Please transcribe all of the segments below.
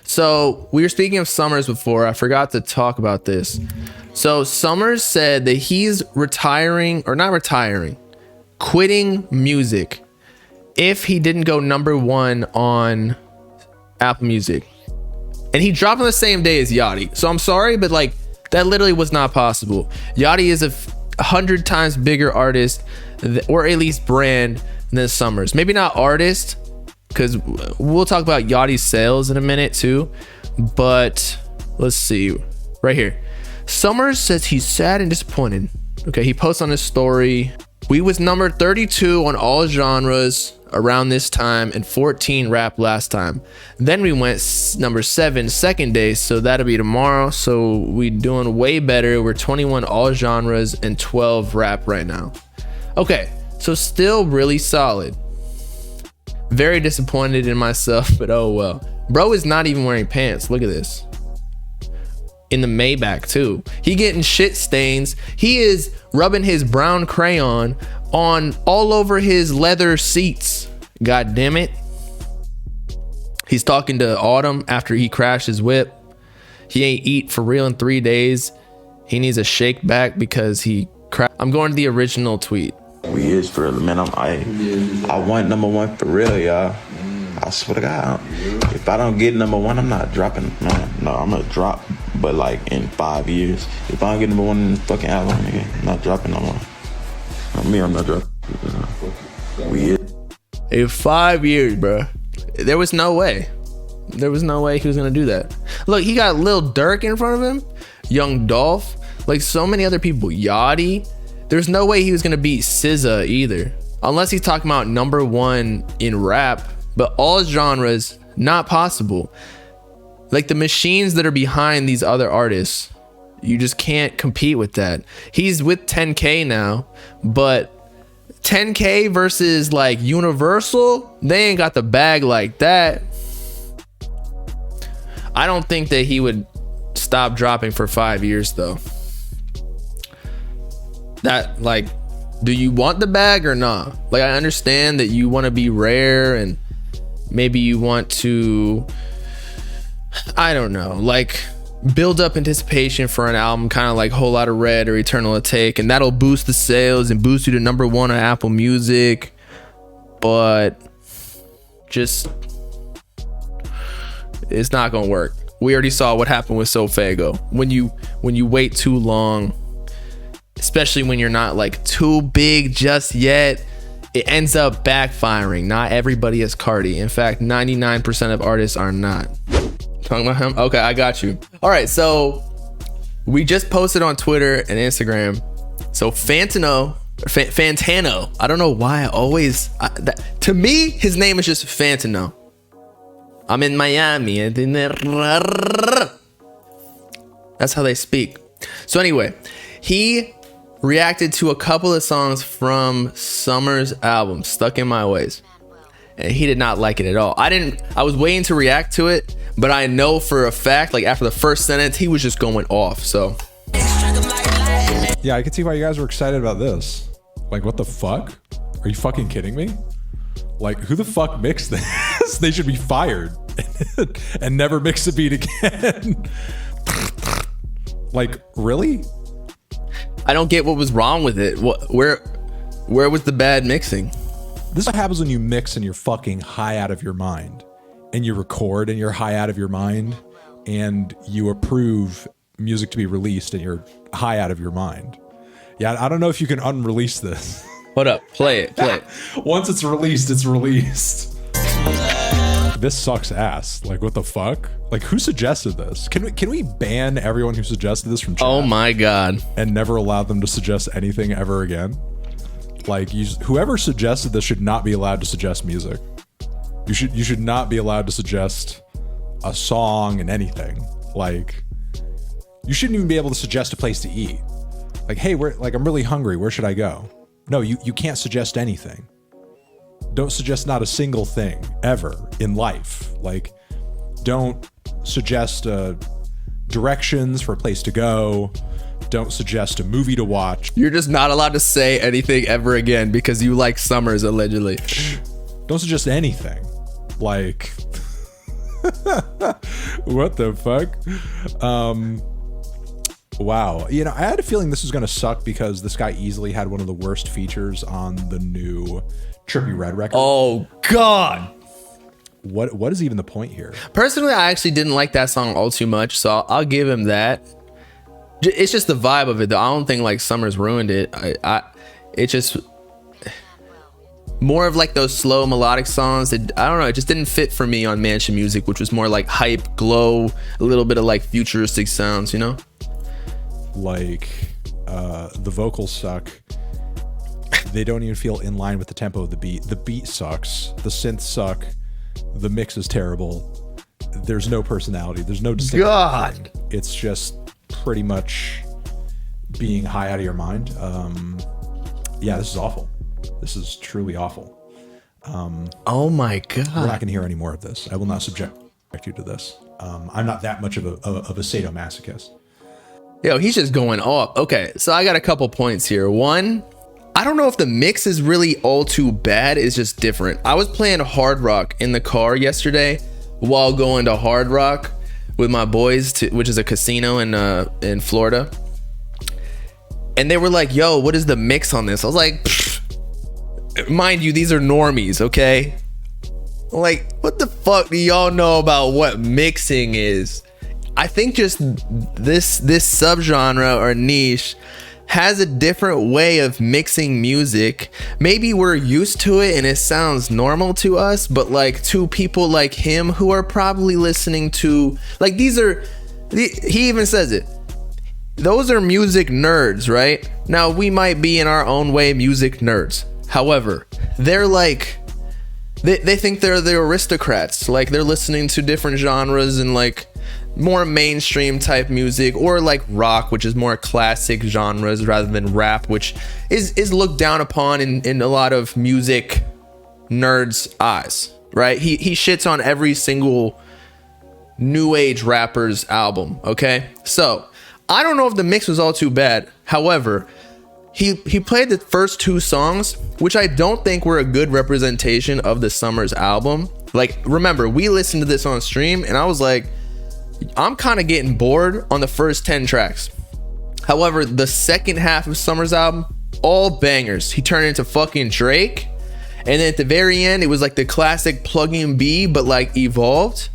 So we were speaking of Summrs before. I forgot to talk about this. So Summrs said that he's retiring, or not retiring, quitting music if he didn't go #1 on Apple Music. And he dropped on the same day as Yachty. So I'm sorry, but like that literally was not possible. Yachty is a 100 times bigger artist, or at least brand, than Summrs. Maybe not artist, because we'll talk about Yachty's sales in a minute too. But let's see, right here. Summrs says he's sad and disappointed. Okay, he posts on his story, we was number 32 on all genres around this time and 14 rap last time. Then we went #7 second day, so that'll be tomorrow. So we doing way better. We're 21 all genres and 12 rap right now. Okay, so still really solid. Very disappointed in myself, but oh well. Bro is not even wearing pants. Look at this. In the Maybach too. He getting shit stains. He is rubbing his brown crayon on all over his leather seats. God damn it. He's talking to Autumn after he crashed his whip. He ain't eat for real in 3 days. He needs a shake back because he crashed. I'm going to the original tweet. We is for real, man. I want #1 for real, y'all. I swear to God, if I don't get #1, I'm not dropping. No, I'm gonna drop, but like in 5 years. If I don't get #1 in the fucking album, nigga, I'm not dropping no more. I'm not dropping. We is. In 5 years, bro. There was no way. There was no way he was gonna do that. Look, he got Lil Durk in front of him, Young Dolph, like so many other people. Yachty. There's no way he was gonna beat SZA either, unless he's talking about #1 in rap. But all genres, not possible. Like the machines that are behind these other artists, you just can't compete with that. He's with 10K now, but 10K versus like Universal, they ain't got the bag like that. I don't think that he would stop dropping for 5 years though. That, like, do you want the bag or not? Like, I understand that you want to be rare and maybe you want to, I don't know, like build up anticipation for an album, kind of like Whole Lotta Red or Eternal Take, and that'll boost the sales and boost you to #1 on Apple Music. But just, it's not gonna work. We already saw what happened with Sofago. When you wait too long, especially when you're not like too big just yet, it ends up backfiring. Not everybody is Cardi. In fact, 99% of artists are not. Talking about him? Okay, I got you. All right, so we just posted on Twitter and Instagram. So Fantano, I don't know why I always, to me, his name is just Fantano. I'm in Miami. That's how they speak. So anyway, he reacted to a couple of songs from Summrs' album, Stuck in My Ways. And he did not like it at all. I was waiting to react to it, but I know for a fact, like after the first sentence, he was just going off, so. Yeah, I can see why you guys were excited about this. Like, what the fuck? Are you fucking kidding me? Like, who the fuck mixed this? They should be fired and never mix a beat again. Like, really? I don't get what was wrong with it. Where was the bad mixing? This is what happens when you mix and you're fucking high out of your mind, and you record and you're high out of your mind, and you approve music to be released and you're high out of your mind. Yeah, I don't know if you can unrelease this. Hold up, play it. Once it's released, it's released. This sucks ass. Like, what the fuck? Like, who suggested this? Can we ban everyone who suggested this from chat? Oh my god. And never allow them to suggest anything ever again? Like, whoever suggested this should not be allowed to suggest music. You should not be allowed to suggest a song and anything. Like, you shouldn't even be able to suggest a place to eat. Like, hey, I'm really hungry. Where should I go? No, you can't suggest anything. Don't suggest not a single thing ever in life. Like, don't suggest directions for a place to go. Don't suggest a movie to watch. You're just not allowed to say anything ever again because you like Summrs, allegedly. Don't suggest anything. Like, What the fuck? Wow. You know, I had a feeling this was going to suck because this guy easily had one of the worst features on the new Trippie Redd record. Oh God. What is even the point here? Personally, I actually didn't like that song all too much, so I'll give him that. It's just the vibe of it, though. I don't think like Summrs ruined it. It's just more of like those slow melodic songs that, I don't know, it just didn't fit for me on Mansion Music, which was more like hype, glow, a little bit of like futuristic sounds, you know? Like the vocals suck. They don't even feel in line with the tempo of the beat. The beat sucks. The synths suck. The mix is terrible. There's no personality. There's no distinct. God. It's just pretty much being high out of your mind. Yeah, this is awful. This is truly awful. Oh my God. We're not going to hear any more of this. I will not subject you to this. I'm not that much of a sadomasochist. Yo, he's just going off. Okay, so I got a couple points here. One, I don't know if the mix is really all too bad. It's just different. I was playing Hard Rock in the car yesterday while going to Hard Rock with my boys, which is a casino in Florida. And they were like, yo, what is the mix on this? I was like, mind you, these are normies, okay? Like, what the fuck do y'all know about what mixing is? I think just this subgenre or niche has a different way of mixing music. Maybe we're used to it and it sounds normal to us, but like to people like him who are probably listening to, like, he even says it, those are music nerds, right? Now we might be in our own way music nerds. However, they're like, they think they're the aristocrats. Like, they're listening to different genres and like more mainstream type music, or like rock, which is more classic genres, rather than rap, which is looked down upon in a lot of music nerds' eyes, right? He shits on every single new age rapper's album, okay? So I don't know if the mix was all too bad. However, he played the first two songs, which I don't think were a good representation of the Summrs album. Like, remember, we listened to this on stream and I was like, I'm kind of getting bored on the first 10 tracks. However, the second half of Summrs' album, all bangers. He turned into fucking Drake. And then at the very end, it was like the classic Plug-in B, but like evolved.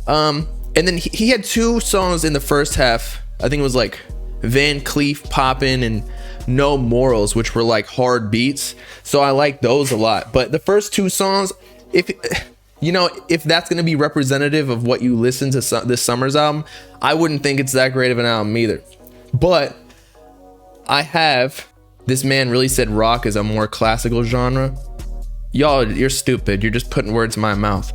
And then he had two songs in the first half. I think it was like Van Cleef Poppin' and No Morals, which were like hard beats. So I like those a lot. But the first two songs, if that's going to be representative of what you listen to this Summrs album, I wouldn't think it's that great of an album either. But this man really said rock is a more classical genre. Y'all, you're stupid. You're just putting words in my mouth.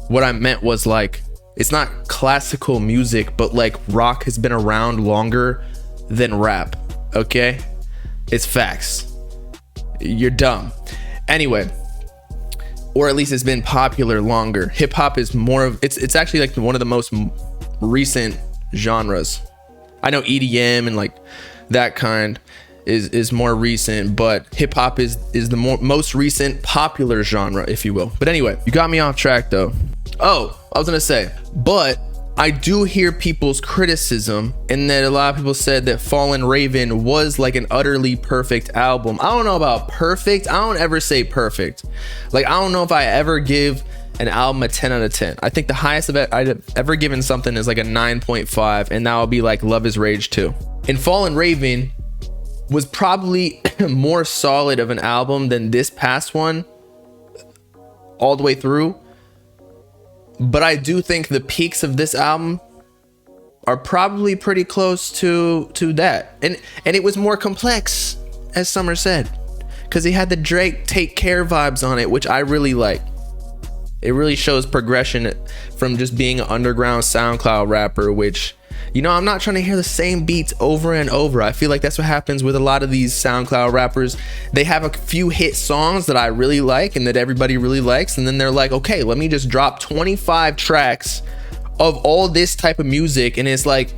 What I meant was, like, it's not classical music, but like rock has been around longer than rap. Okay? It's facts. You're dumb. Anyway, or at least it's been popular longer. Hip hop is more of, it's actually like one of the most recent genres. I know EDM and like that kind is more recent, but hip hop is the most recent popular genre, if you will. But anyway, you got me off track though. Oh, I was gonna say, but I do hear people's criticism, and that a lot of people said that Fallen Raven was like an utterly perfect album. I don't know about perfect. I don't ever say perfect. Like, I don't know if I ever give an album a 10 out of 10. I think the highest I've ever given something is like a 9.5, and that would be like Love is Rage 2. And Fallen Raven was probably more solid of an album than this past one all the way through. But I do think the peaks of this album are probably pretty close to that. And it was more complex, as Summrs said, because he had the Drake Take Care vibes on it, which I really like. It really shows progression from just being an underground SoundCloud rapper, which, I'm not trying to hear the same beats over and over. I feel like that's what happens with a lot of these SoundCloud rappers. They have a few hit songs that I really like and that everybody really likes, and then they're like, okay, let me just drop 25 tracks of all this type of music, and it's like,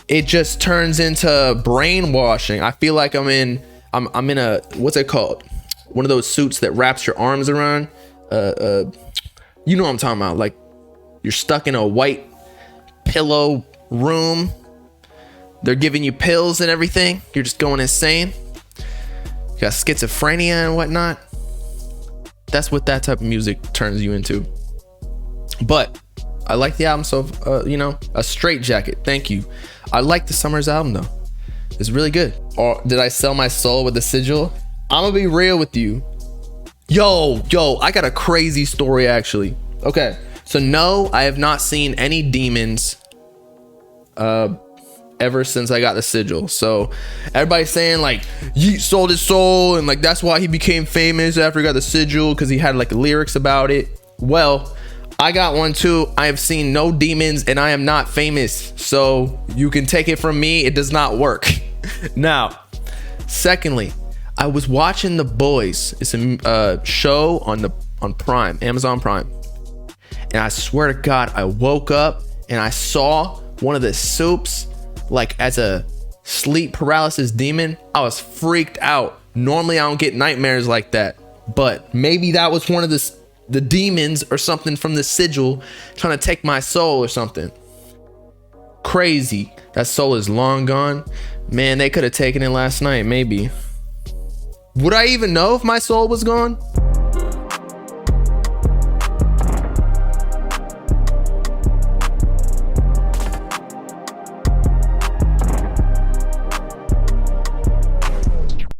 it just turns into brainwashing. I feel like I'm in a, what's it called? One of those suits that wraps your arms around. You know what I'm talking about, like You're stuck in a white pillow room. They're giving you pills and everything. You're just going insane. You got schizophrenia and whatnot. That's what that type of music turns you into. But I like the album, so a straight jacket. Thank you. I like the Summrs album though. It's really good. Or did I sell my soul with the Sigil? I'm gonna be real with you. Yo, I got a crazy story actually. Okay, so no, I have not seen any demons ever since I got the Sigil. So everybody's saying like Yeet sold his soul and like that's why he became famous after he got the Sigil, because he had like lyrics about it. Well, I got one too. I have seen no demons and I am not famous, so you can take it from me, it does not work. Now, secondly, I was watching The Boys. It's a show on Prime, Amazon Prime, and I swear to God, I woke up and I saw one of the soups like as a sleep paralysis demon. I was freaked out. Normally I don't get nightmares like that, but maybe that was one of the demons or something from the Sigil trying to take my soul or something. Crazy. That soul is long gone. Man, they could have taken it last night, maybe. Would I even know if my soul was gone?